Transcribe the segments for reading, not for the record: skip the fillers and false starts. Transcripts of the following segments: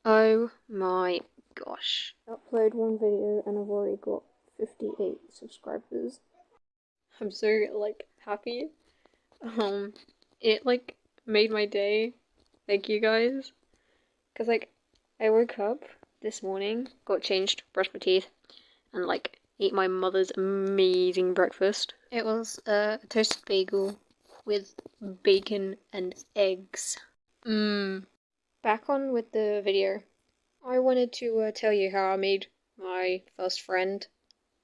Oh my gosh. Upload one video and I've already got 58 subscribers. I'm so like happy. It like made my day. Thank you guys. Cause like I woke up this morning, got changed, brushed my teeth, and like ate my mother's amazing breakfast. It was a toasted bagel with bacon and eggs. Back on with the video. I wanted to tell you how I made my first friend,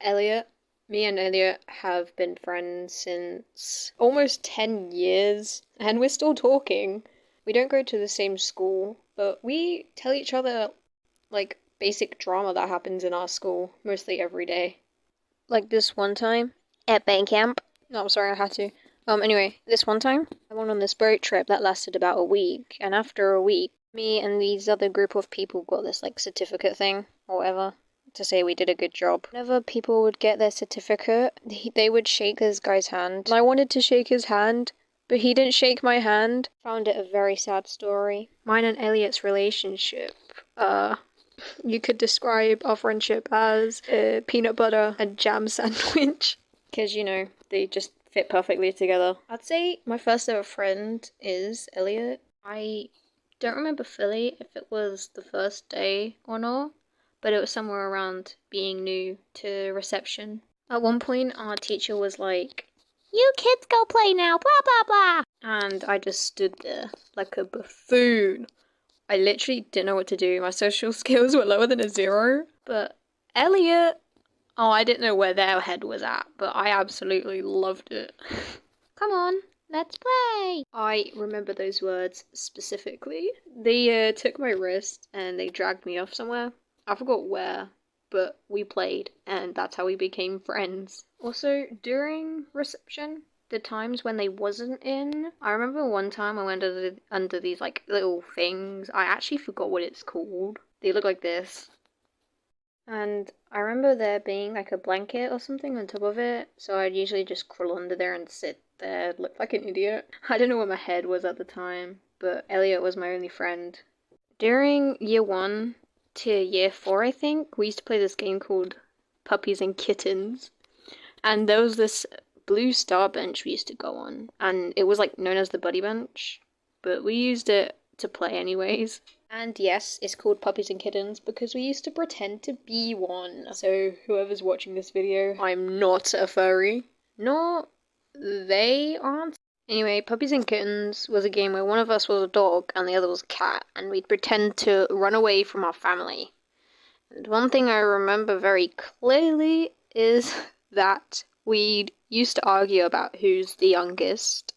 Elliot. Me and Elliot have been friends since almost 10 years, and we're still talking. We don't go to the same school, but we tell each other, like, basic drama that happens in our school mostly every day. Like this one time at band camp. No, I'm sorry, I had to. Anyway, this one time, I went on this boat trip that lasted about a week, and after a week, me and these other group of people got this, like, certificate thing, or whatever, to say we did a good job. Whenever people would get their certificate, they would shake this guy's hand. And I wanted to shake his hand, but he didn't shake my hand. Found it a very sad story. Mine and Elliot's relationship, you could describe our friendship as a peanut butter and jam sandwich. Because, you know, they just fit perfectly together. I'd say my first ever friend is Elliot. I don't remember fully if it was the first day or not, but it was somewhere around being new to reception. At one point, our teacher was like, "You kids go play now, blah blah blah." And I just stood there like a buffoon. I literally didn't know what to do. My social skills were lower than a 0. But Elliot, oh, I didn't know where their head was at, but I absolutely loved it. Come on, let's play. I remember those words specifically. They took my wrist and they dragged me off somewhere. I forgot where, but we played, and that's how we became friends. Also, during reception, the times when they wasn't in, I remember one time I went under these like little things. I actually forgot what it's called. They look like this. And I remember there being like a blanket or something on top of it, so I'd usually just crawl under there and sit there, look like an idiot. I don't know where my head was at the time, but Elliot was my only friend. During year 1 to year 4, I think, we used to play this game called Puppies and Kittens. And there was this blue star bench we used to go on, and it was like known as the buddy bench, but we used it to play anyways. And yes, it's called Puppies and Kittens because we used to pretend to be one. So whoever's watching this video, I'm not a furry. No, they aren't. Anyway, Puppies and Kittens was a game where one of us was a dog and the other was a cat, and we'd pretend to run away from our family. And one thing I remember very clearly is that we used to argue about who's the youngest.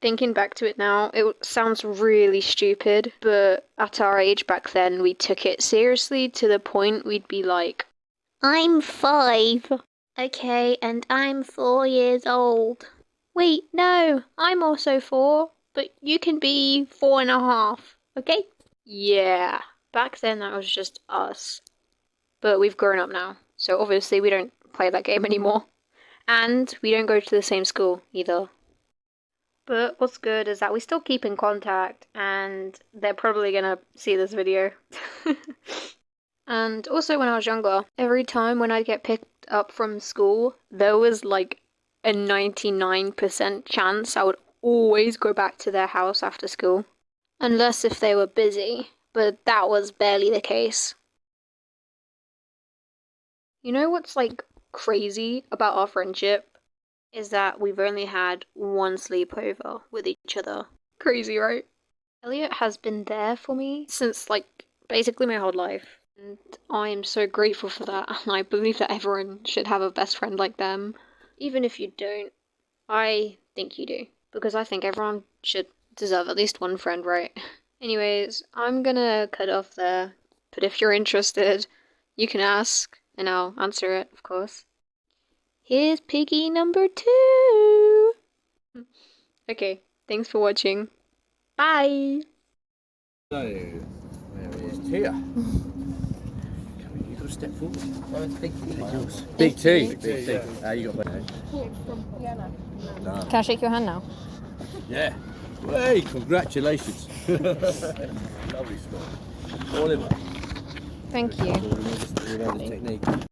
Thinking back to it now, it sounds really stupid, but at our age back then, we took it seriously to the point we'd be like, "I'm 5. Okay, and I'm 4 years old. Wait, no, I'm also 4, but you can be 4.5, okay?" Yeah, back then that was just us. But we've grown up now, so obviously we don't play that game anymore. And we don't go to the same school either. But what's good is that we still keep in contact, and they're probably gonna see this video. And also when I was younger, every time when I'd get picked up from school, there was like a 99% chance I would always go back to their house after school. Unless if they were busy, but that was barely the case. You know what's like crazy about our friendship? Is that we've only had one sleepover with each other. Crazy, right? Elliot has been there for me since like basically my whole life. And I'm so grateful for that, and I believe that everyone should have a best friend like them. Even if you don't, I think you do. Because I think everyone should deserve at least one friend, right? Anyways, I'm gonna cut off there. But if you're interested, you can ask, and I'll answer it, of course. Here's piggy number 2! Okay, thanks for watching. Bye! So, there is Tia. You've got to step forward. Oh, it's big T. Big T. Big T. You got one. Can I shake your hand now? Yeah. Hey, congratulations. Lovely spot. Oliver. Thank you. You know the technique.